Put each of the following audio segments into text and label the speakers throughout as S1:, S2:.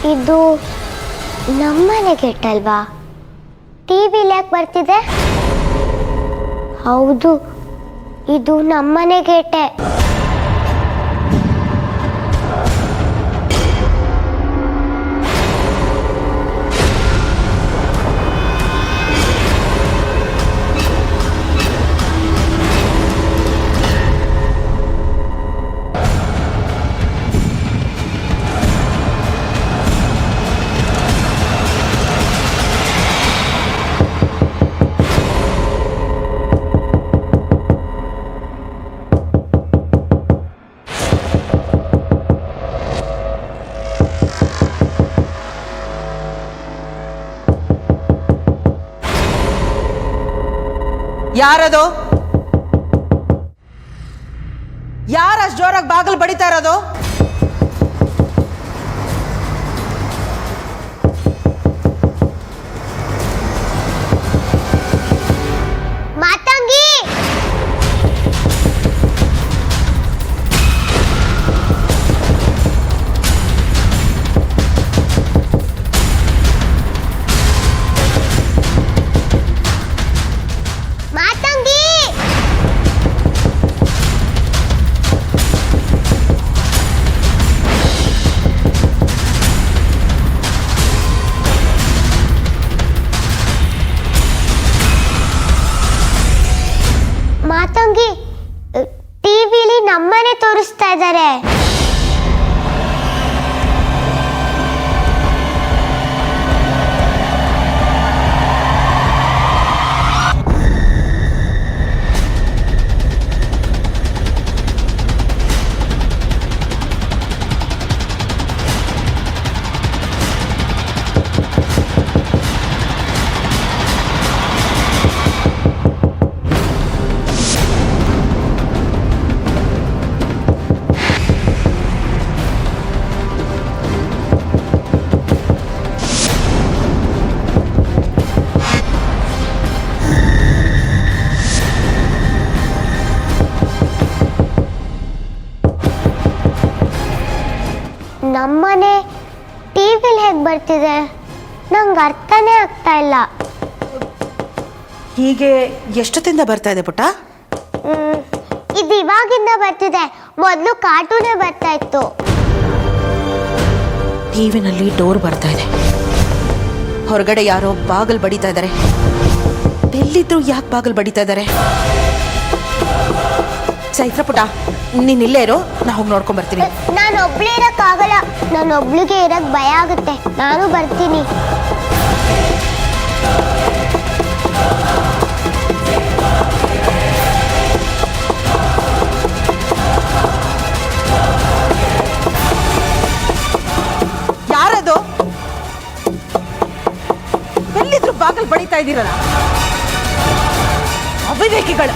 S1: ಇದು ನಮ್ಮನೆ ಗೇಟ್ ಅಲ್ವಾ? ಟಿವಿಲಿ ಯಾಕೆ ಬರ್ತಿದೆ? ಹೌದು, ಇದು ನಮ್ಮನೆ ಗೇಟೆ.
S2: ಯಾರದು? ಯಾರಷ್ಟು ಜೋರಾಗಿ ಬಾಗಿಲು ಬಡಿತಾ ಇರೋದು?
S1: ಮಾತಂಗಿ, ಮಾತಂಗಿ, ಮಾತಂಗಿ, ಟಿವಿಲಿ ನಮ್ಮನೆ ತೋರಿಸ್ತಾ ಇದ್ದಾರೆ. ನಮ್ಮನೆ ಟಿವಿಲಿ ಹೇಗೆ ಬರ್ತಿದೆ? ನಂಗೆ ಅರ್ಥನೇ ಆಗ್ತಾ ಇಲ್ಲ.
S2: ಹೀಗೆ ಎಷ್ಟೊತ್ತಿಂದ ಬರ್ತಾ ಇದೆ ಪುಟ್ಟ?
S1: ಇದು ಇವಾಗಿಂದ ಬರ್ತಿದೆ, ಮೊದಲು ಕಾರ್ಟೂನೇ ಬರ್ತಾ ಇತ್ತು.
S2: ಟಿವಿನಲ್ಲಿ ಡೋರ್ ಬರ್ತಾ ಇದೆ, ಹೊರಗಡೆ ಯಾರೋ ಬಾಗಿಲು ಬಡಿತಾ ಇದ್ದಾರೆ. ಎಲ್ಲಿದ್ರು ಯಾಕೆ ಬಾಗಿಲು ಬಡಿತಾ ಇದ್ದಾರೆ? ಚೈತ್ರ ಪುಟ, ನೀನ್ ಇಲ್ಲೇ ಇರೋ, ನಾ ಹೋಗಿ ನೋಡ್ಕೊಂಡ್ ಬರ್ತೀನಿ.
S1: ನಾನು ಒಬ್ಳೇ ಇರಕ್ಕಾಗಲ್ಲ, ನಾನು ಒಬ್ಳಿಗೆ ಇರಕ್ ಭಯ ಆಗುತ್ತೆ. ನಾನು ಬರ್ತೀನಿ.
S2: ಯಾರದು? ಎಲ್ಲಿದ್ರು ಬಾಗಿಲು ಬಡಿತಾ ಇದ್ದೀರಲ್ಲ, ಅವಿವೇಕಿಗಳು.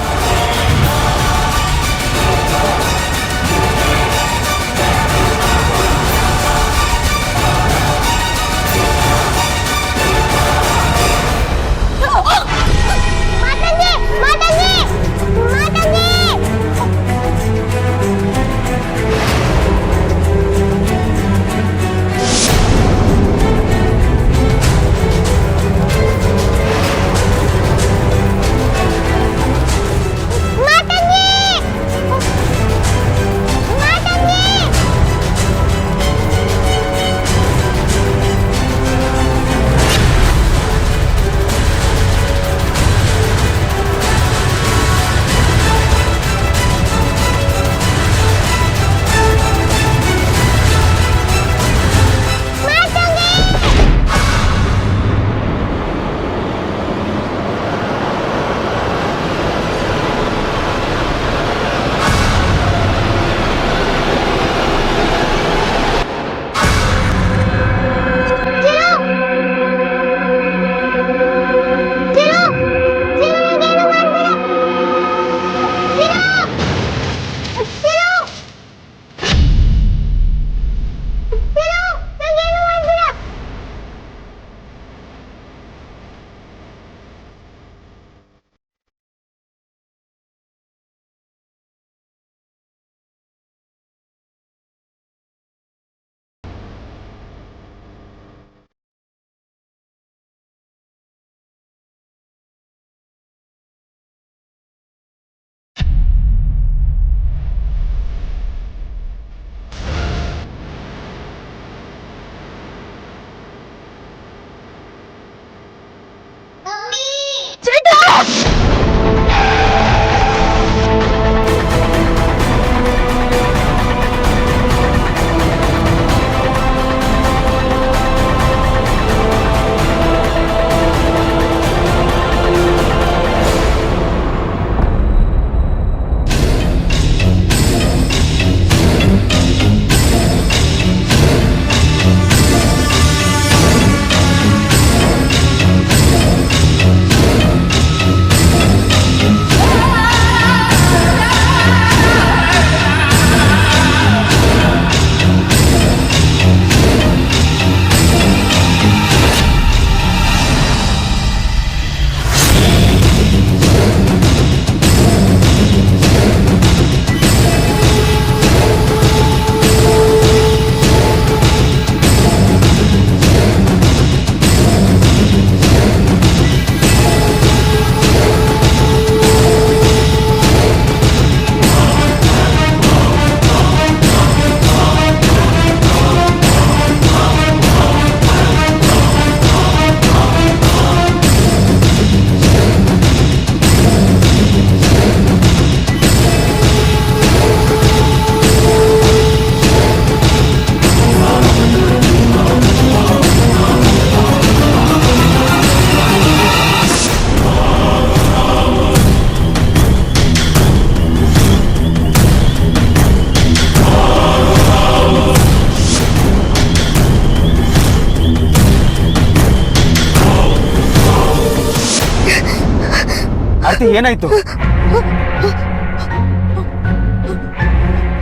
S3: ಆರ್ತಿ ಏನಾಯ್ತು?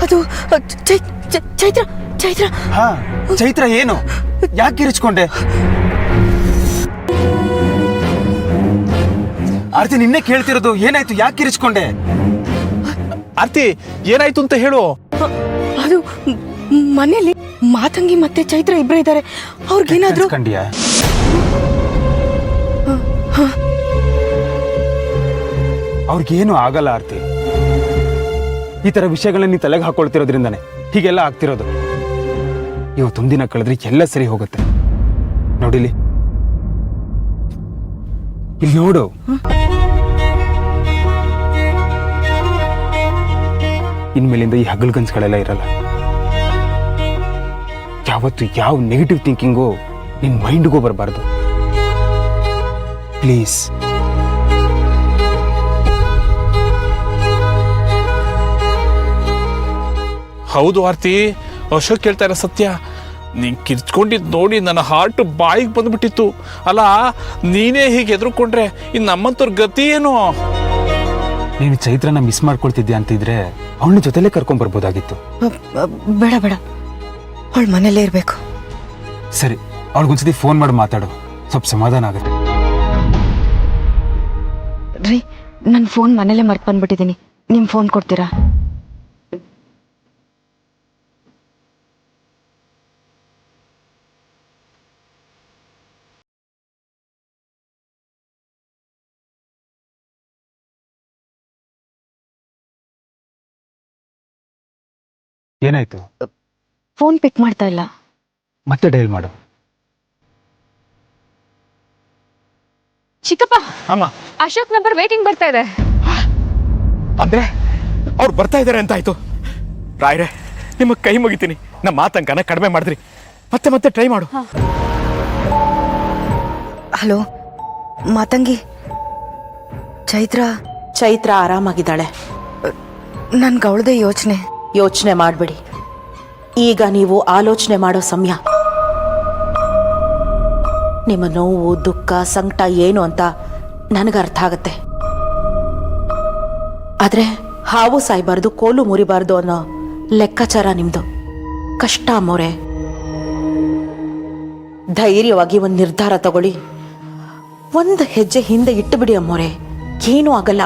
S2: ಅದು ಚೈತ್ರ ಚೈತ್ರ
S3: ಹಾ ಚೈತ್ರ ಏನು? ಯಾಕೆ ಕಿರಿಚ್ಕೊಂಡೆ? ಆರ್ತಿ ನಿನ್ನೆ ಕೇಳ್ತಿರೋದು ಏನಾಯ್ತು? ಯಾಕೆ ಕಿರಿಚ್ಕೊಂಡೆ?
S4: ಆರ್ತಿ ಏನಾಯ್ತು ಅಂತ ಹೇಳು.
S2: ಅದು ಮನೆಯಲ್ಲಿ ಮಾತಂಗಿ ಮತ್ತೆ ಚೈತ್ರ ಇಬ್ರು ಇದ್ದಾರೆ. ಅವ್ರಿಗೇನಾದ್ರು
S3: ಕಂಡಿಯಾ? ಅವ್ರಿಗೇನು ಆಗಲ್ಲ ಆರ್ತಿ. ಈ ತರ ವಿಷಯಗಳನ್ನ ನೀ ತಲೆಗೆ ಹಾಕೊಳ್ತಿರೋದ್ರಿಂದಾನೆ ಹೀಗೆಲ್ಲ ಆಗ್ತಿರೋದು. ಇವತ್ತೊಂದು ದಿನ ಕಳೆದ್ರೆ ಎಲ್ಲ ಸರಿ ಹೋಗುತ್ತೆ. ನೋಡಿಲಿ, ಇಲ್ಲಿ ನೋಡು. ಇನ್ಮೇಲಿಂದ ಈ ಹಗಲ್ಗನ್ಸ್ಗಳೆಲ್ಲ ಇರಲ್ಲ. ಯಾವತ್ತು ಯಾವ ನೆಗೆಟಿವ್ ಥಿಂಕಿಂಗು ನಿನ್ ಮೈಂಡ್ಗೂ ಬರಬಾರ್ದು. ಪ್ಲೀಸ್.
S4: ಹೌದು ಆರ್ತಿ, ಅಶೋಕ್ ಕೇಳ್ತಾ ಇರೋ ಸತ್ಯ. ನೀನ್ ಕಿರ್ಚ್ಕೊಂಡಿದ್ ನೋಡಿ ನನ್ನ ಹಾರ್ಟ್ ಬಾಯಿಗೆ ಬಂದ್ಬಿಟ್ಟಿತ್ತು. ಅಲ್ಲ, ನೀನೇ ಹೀಗೆ ಎದುರುಕೊಂಡ್ರೆ ಇನ್ನು ನಮ್ಮಂತವ್ರ ಗತಿ ಏನು?
S3: ನೀನು ಚೈತ್ರನ ಮಿಸ್ ಮಾಡ್ಕೊಳ್ತಿದ್ಯಾ ಅಂತಿದ್ರೆ ಅವಳ ಜೊತೆಲೇ ಕರ್ಕೊಂಡ್ ಬರ್ಬೋದಾಗಿತ್ತು.
S2: ಬೇಡ ಬೇಡ, ಅವಳ ಮನೇಲೇ ಇರ್ಬೇಕು.
S3: ಸರಿ, ಅವಳಿಗೊಂದ್ಸತಿ ಫೋನ್ ಮಾಡಿ ಮಾತಾಡು, ಸ್ವಲ್ಪ ಸಮಾಧಾನ ಆಗುತ್ತೆ.
S5: ರೀ, ನನ್ನ ಫೋನ್ ಮನೇಲೆ ಮರ್ತು ಬಂದ್ಬಿಟ್ಟಿದ್ದೀನಿ. ನಿಮ್ಮ ಫೋನ್ ಕೊಡ್ತೀರಾ?
S3: ಏನಾಯ್ತು?
S5: ಫೋನ್ ಪಿಕ್ ಮಾಡ್ತಾ ಇಲ್ಲ.
S3: ಮತ್ತೆ ಡೈಲ್ ಮಾಡು.
S5: ಚಿಕ್ಕಪ್ಪ,
S4: ಅಮ್ಮ,
S5: ಅಶೋಕ್ ನಂಬರ್ ವೇಟಿಂಗ್ ಬರ್ತಾ ಇದೆ.
S4: ಅಂದ್ರೆ ಅವ್ರು ಬರ್ತಾ ಇದಾರೆ ಅಂತ ಆಯ್ತು. ರಾಯ್ರೆ, ನಿಮ್ಮ ಕೈ ಮುಗಿತೀನಿ, ನಮ್ಮ ಮಾತಂಕನ ಕಡಿಮೆ ಮಾಡಿದ್ರಿ. ಮತ್ತೆ ಮತ್ತೆ ಟ್ರೈ ಮಾಡು.
S2: ಹಲೋ ಮಾತಂಗಿ, ಚೈತ್ರ ಆರಾಮಾಗಿದ್ದಾಳೆ. ನನ್ಗೆ ಅವಳದೇ ಯೋಚನೆ ಮಾಡಬೇಡಿ. ಈಗ ನೀವು ಆಲೋಚನೆ ಮಾಡೋ ಸಮಯ. ನಿಮ್ಮ ನೋವು, ದುಃಖ, ಸಂಕಟ ಏನು ಅಂತ ನನಗೆ ಅರ್ಥ ಆಗತ್ತೆ. ಆದ್ರೆ ಹಾವು ಸಾಯ್ಬಾರ್ದು, ಕೋಲು ಮುರಿಬಾರ್ದು ಅನ್ನೋ ಲೆಕ್ಕಾಚಾರ ನಿಮ್ದು. ಕಷ್ಟ ಅಮ್ಮೋರೆ. ಧೈರ್ಯವಾಗಿ ಒಂದು ನಿರ್ಧಾರ ತಗೊಳ್ಳಿ. ಒಂದು ಹೆಜ್ಜೆ ಹಿಂದೆ ಇಟ್ಟುಬಿಡಿ ಅಮ್ಮೋರೆ. ಏನೂ ಆಗಲ್ಲ.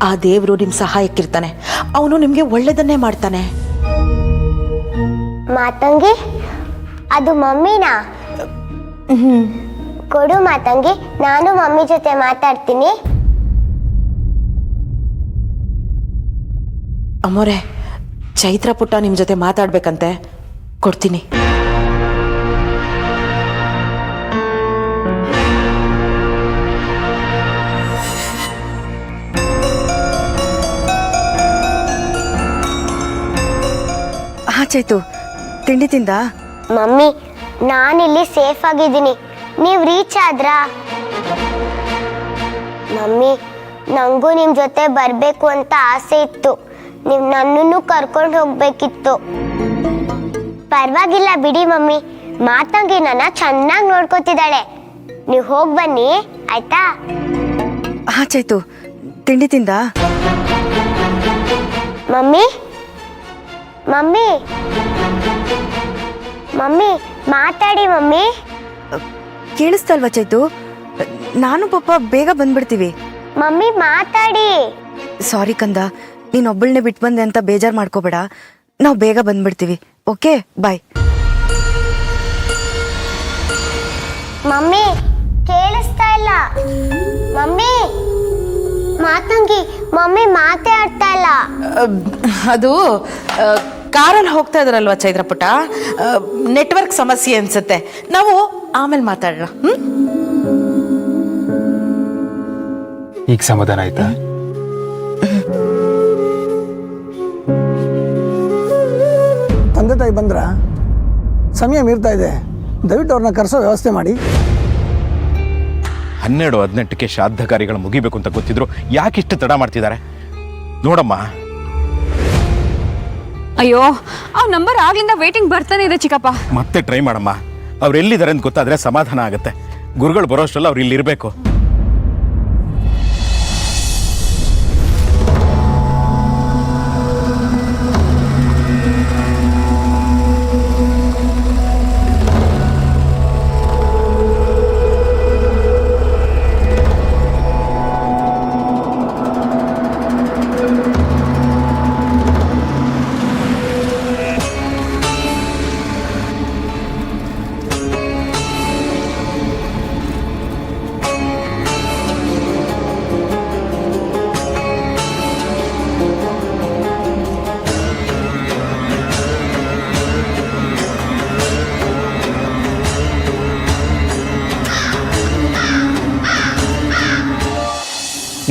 S2: ಆ ದೇವರು ನಿಮ್ ಸಹಾಯಕ್ಕಿರ್ತಾನೆ. ಅವನು ನಿಮ್ಗೆ ಒಳ್ಳೇದನ್ನೇ ಮಾಡ್ತಾನೆ.
S1: ಮಾತಂಗಿ, ಅದು ಮಮ್ಮಿನಾ? ಕೊಡು ಮಾತಂಗಿ, ನಾನು ಮಮ್ಮಿ ಜೊತೆ ಮಾತಾಡ್ತೀನಿ.
S2: ಅಮ್ಮೋರೆ, ಚೈತ್ರ ಪುಟ್ಟ ನಿಮ್ ಜೊತೆ ಮಾತಾಡ್ಬೇಕಂತೆ, ಕೊಡ್ತೀನಿ. ಚೈತು, ತಿಂಡಿ ತಿಂದ?
S1: ಮಮ್ಮಿ, ನಾನಿಲ್ಲಿ ಸೇಫ್ ಆಗಿದ್ದೀನಿ. ನೀವು ರೀಚ್ ಆದ್ರಾ? ಮಮ್ಮಿ, ನಂಗೂ ನಿಮ್ ಜೊತೆ ಬರ್ಬೇಕು ಅಂತ ಆಸೆ ಇತ್ತು. ನೀವು ನನ್ನನ್ನು ಕರ್ಕೊಂಡು ಹೋಗ್ಬೇಕಿತ್ತು. ಪರವಾಗಿಲ್ಲ ಬಿಡಿ ಮಮ್ಮಿ, ಮಾತಂಗಿ ನನ್ನ ಚೆನ್ನಾಗಿ ನೋಡ್ಕೋತಿದ್ದಾಳೆ. ನೀವು ಹೋಗಿ ಬನ್ನಿ, ಆಯ್ತಾ?
S2: ಹಾ ಚೈತು, ತಿಂಡಿ ತಿಂದ?
S1: ಮಮ್ಮಿ ಮಮ್ಮಿ ಮಮ್ಮಿ ಮಾತಾಡಿ ಮಮ್ಮಿ.
S2: ಕೇಳಿಸ್ತಲ್ವಾ ಚೈತು? ನಾನು ಪಾಪ ಬೇಗ ಬಂದ್ಬಿಡ್ತೀವಿ.
S1: ಮಮ್ಮಿ ಮಾತಾಡಿ.
S2: ಸಾರಿ ಕಂದ, ನೀನೊಬ್ಬಳನ್ನೇ ಬಿಟ್ಟು ಬಂದೆ ಅಂತ ಬೇಜಾರು ಮಾಡ್ಕೋಬೇಡ. ನಾವು ಬೇಗ ಬಂದ್ಬಿಡ್ತೀವಿ. ಓಕೆ, ಬಾಯ್.
S1: ಮಮ್ಮಿ ಕೇಳಿಸ್ತಾ ಇಲ್ಲ. ಮಮ್ಮಿ, ಮಾತಂಗಿ, ಮಮ್ಮಿ ಮಾತೇ ಆಡ್ತಾ ಇಲ್ಲ.
S2: ಅದು ಕಾರಲ್ಲಿ ಹೋಗ್ತಾ ಇದ್ರಲ್ವಾ ಚೈತ್ರ ಪುಟ್ಟ, ನೆಟ್ವರ್ಕ್ ಸಮಸ್ಯೆ ಅನ್ಸುತ್ತೆ. ನಾವು ಆಮೇಲೆ ಮಾತಾಡೋಣ.
S3: ಈಗ ಸಮಾಧಾನ ಆಯ್ತಾ?
S6: ತಂದೆ ತಾಯಿ ಬಂದ್ರ? ಸಮಯ ಮೀರ್ತಾ ಇದೆ, ದಯವಿಟ್ಟು ಅವ್ರನ್ನ ಕರೆಸೋ ವ್ಯವಸ್ಥೆ ಮಾಡಿ.
S4: 12-18ಕ್ಕೆ ಶ್ರಾದ್ದ ಕಾರ್ಯಗಳು ಮುಗಿಬೇಕು ಅಂತ ಗೊತ್ತಿದ್ರು ಯಾಕಿಷ್ಟು ತಡ ಮಾಡ್ತಿದ್ದಾರೆ ನೋಡಮ್ಮ.
S5: ಅಯ್ಯೋ, ಆ ನಂಬರ್ ಆಗ್ಲಿಂದ ವೇಟಿಂಗ್ ಬರ್ತಾನೆ ಇದೆ ಚಿಕ್ಕಪ್ಪ.
S4: ಮತ್ತೆ ಟ್ರೈ ಮಾಡಮ್ಮ. ಅವ್ರು ಎಲ್ಲಿದ್ದಾರೆ ಅಂತ ಗೊತ್ತಾದ್ರೆ ಸಮಾಧಾನ ಆಗುತ್ತೆ. ಗುರುಗಳು ಬರೋಷ್ಟರಲ್ಲಿ ಅವ್ರು ಇಲ್ಲಿ ಇರಬೇಕು.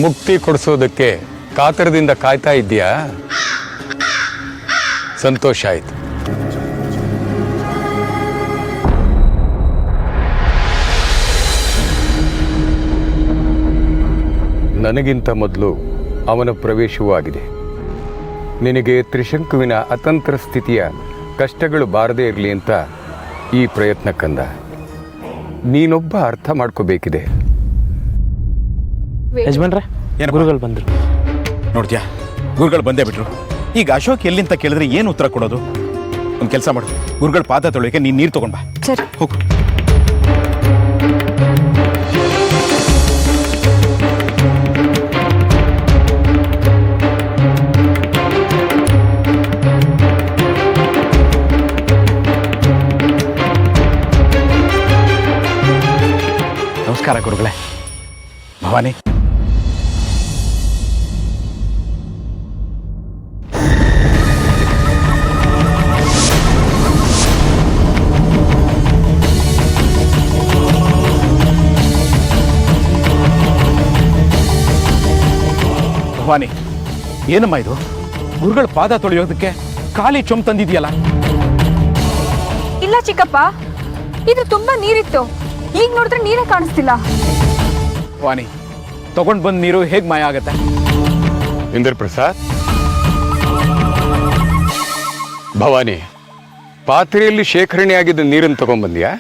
S7: ಮುಕ್ತಿ ಕೊಡಿಸೋದಕ್ಕೆ ಕಾತರದಿಂದ ಕಾಯ್ತಾ ಇದ್ದೀಯಾ? ಸಂತೋಷ ಆಯ್ತು. ನನಗಿಂತ ಮೊದಲು ಅವನ ಪ್ರವೇಶವೂ ಆಗಿದೆ. ನಿನಗೆ ತ್ರಿಶಂಕುವಿನ ಅತಂತ್ರ ಸ್ಥಿತಿಯ ಕಷ್ಟಗಳು ಬಾರದೇ ಇರಲಿ ಅಂತ ಈ ಪ್ರಯತ್ನ ಕಂದ. ನೀನೊಬ್ಬ ಅರ್ಥ ಮಾಡ್ಕೋಬೇಕಿದೆ.
S8: ಯಜಮಾನ್ರೆ,
S9: ಏನು
S8: ಗುರುಗಳು ಬಂದರು.
S9: ನೋಡ್ತೀಯಾ, ಗುರುಗಳು ಬಂದೇ ಬಿಟ್ರು. ಈಗ ಅಶೋಕ್ ಎಲ್ಲಿಂತ ಕೇಳಿದ್ರೆ ಏನು ಉತ್ತರ ಕೊಡೋದು? ಒಂದು ಕೆಲಸ ಮಾಡು, ಗುರುಗಳ ಪಾದ ತೊಳೆಯೋಕೆ ನೀನು ನೀರು ತಗೊಂಡ್ ಬಾ.
S5: ಸರಿ.
S9: ಹೋಗು. ನಮಸ್ಕಾರ ಗುರುಗಳೇ. ಭವಾನಿ, ಭವಾನಿ, ಏನಮ್ಮ ಇದು? ಗುರುಗಳ ಪಾದ ತೊಳೆಯೋದಕ್ಕೆ ಖಾಲಿ ಚೊಂಬು ತಂದಿದೆಯಲ್ಲ?
S5: ಇಲ್ಲ ಚಿಕ್ಕಪ್ಪ, ಇದು ತುಂಬಾ ನೀರಿತ್ತು. ಈಗ ನೋಡಿದ್ರೆ ನೀರೇ ಕಾಣಿಸ್ತಿಲ್ಲ.
S9: ಭವಾನಿ, ತಗೊಂಡು ಬಂದ ನೀರು ಹೇಗೆ ಮಾಯ ಆಗತ್ತೆ?
S7: ಇಂದ್ರ ಪ್ರಸಾದ್, ಭವಾನಿ, ಪಾತ್ರೆಯಲ್ಲಿ ಶೇಖರಣೆಯಾಗಿದ್ದ ನೀರನ್ನು ತಗೊಂಡ್ಬಂದ್ಯಾ?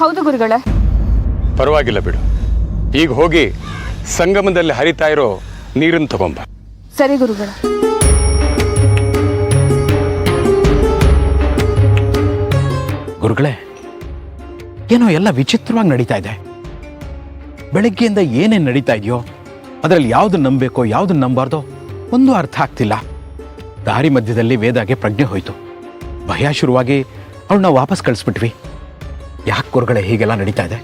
S5: ಹೌದು ಗುರುಗಳೇ.
S7: ಪರವಾಗಿಲ್ಲ ಬಿಡು. ಈಗ ಹೋಗಿ ಸಂಗಮದಲ್ಲಿ ಹರಿತಾ ಇರೋ ನೀರನ್ನು ತಗೊಂಬ.
S5: ಸರಿ ಗುರುಗಳೇ.
S9: ಗುರುಗಳೇ, ಏನೋ ಎಲ್ಲ ವಿಚಿತ್ರವಾಗಿ ನಡೀತಾ ಇದೆ. ಬೆಳಗ್ಗೆಯಿಂದ ಏನೇನು ನಡೀತಾ ಇದೆಯೋ ಅದರಲ್ಲಿ ಯಾವ್ದನ್ನ ನಂಬಬೇಕೋ ಯಾವ್ದನ್ನ ನಂಬಾರ್ದೋ ಒಂದು ಅರ್ಥ ಆಗ್ತಿಲ್ಲ. ದಾರಿ ಮಧ್ಯದಲ್ಲಿ ವೇದಾಗೆ ಪ್ರಜ್ಞೆ ಹೋಯ್ತು. ಭಯ ಶುರುವಾಗಿ ಅವಳನ್ನ ವಾಪಸ್ ಕಳಿಸ್ಬಿಟ್ವಿ. ಯಾಕೆ ಗುರುಗಳೇ ಹೀಗೆಲ್ಲ ನಡೀತಾ ಇದೆ?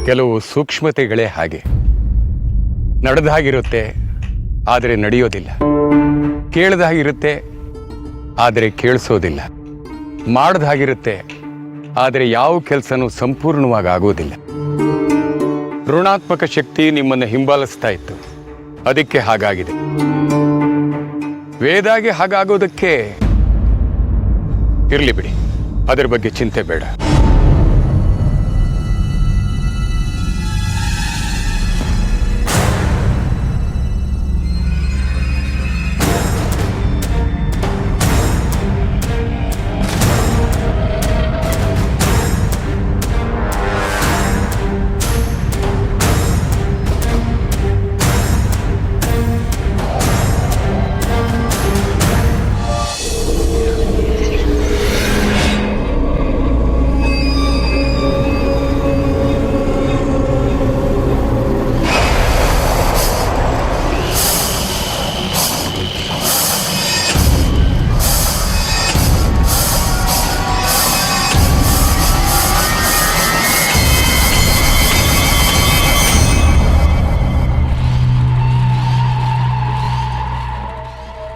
S7: ಕೆಲವು ಸೂಕ್ಷ್ಮತೆಗಳೇ ಹಾಗೆ. ನಡೆದ ಹಾಗಿರುತ್ತೆ, ಆದರೆ ನಡೆಯೋದಿಲ್ಲ. ಕೇಳ್ದ ಹಾಗಿರುತ್ತೆ, ಆದರೆ ಕೇಳಿಸೋದಿಲ್ಲ. ಮಾಡ್ದ ಹಾಗಿರುತ್ತೆ, ಆದರೆ ಯಾವ ಕೆಲಸನೂ ಸಂಪೂರ್ಣವಾಗಿ ಆಗೋದಿಲ್ಲ. ಋಣಾತ್ಮಕ ಶಕ್ತಿ ನಿಮ್ಮನ್ನು ಹಿಂಬಾಲಿಸ್ತಾ ಇತ್ತು, ಅದಕ್ಕೆ ಹಾಗಾಗಿದೆ. ವೇದಾಗೆ ಹಾಗಾಗೋದಕ್ಕೆ ಇರಲಿ ಬಿಡಿ, ಅದರ ಬಗ್ಗೆ ಚಿಂತೆ ಬೇಡ.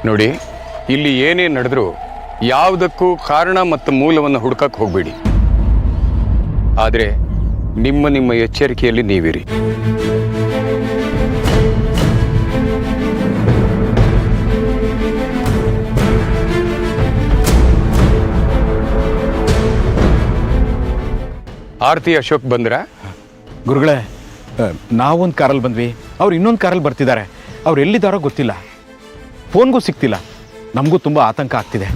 S7: ನೋಡಿ, ಇಲ್ಲಿ ಏನೇ ನಡೆದ್ರೂ ಯಾವುದಕ್ಕೂ ಕಾರಣ ಮತ್ತು ಮೂಲವನ್ನು ಹುಡುಕಕ್ಕೆ ಹೋಗಬೇಡಿ. ಆದರೆ ನಿಮ್ಮ ಎಚ್ಚರಿಕೆಯಲ್ಲಿ ನೀವಿರಿ. ಆರ್ತಿ, ಅಶೋಕ್ ಬಂದ್ರ?
S9: ಗುರುಗಳೇ, ನಾವೊಂದು ಕಾರಲ್ಲಿ ಬಂದ್ವಿ, ಅವ್ರು ಇನ್ನೊಂದು ಕಾರಲ್ಲಿ ಬರ್ತಿದ್ದಾರೆ. ಅವ್ರು ಎಲ್ಲಿದ್ದಾರೋ ಗೊತ್ತಿಲ್ಲ, ಫೋನ್ಗೂ ಸಿಗ್ತಿಲ್ಲ. ನಮಗೂ ತುಂಬ ಆತಂಕ ಆಗ್ತಿದೆ.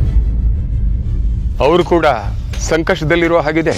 S7: ಅವರು ಕೂಡ ಸಂಕಷ್ಟದಲ್ಲಿರೋ ಹಾಗಿದೆ.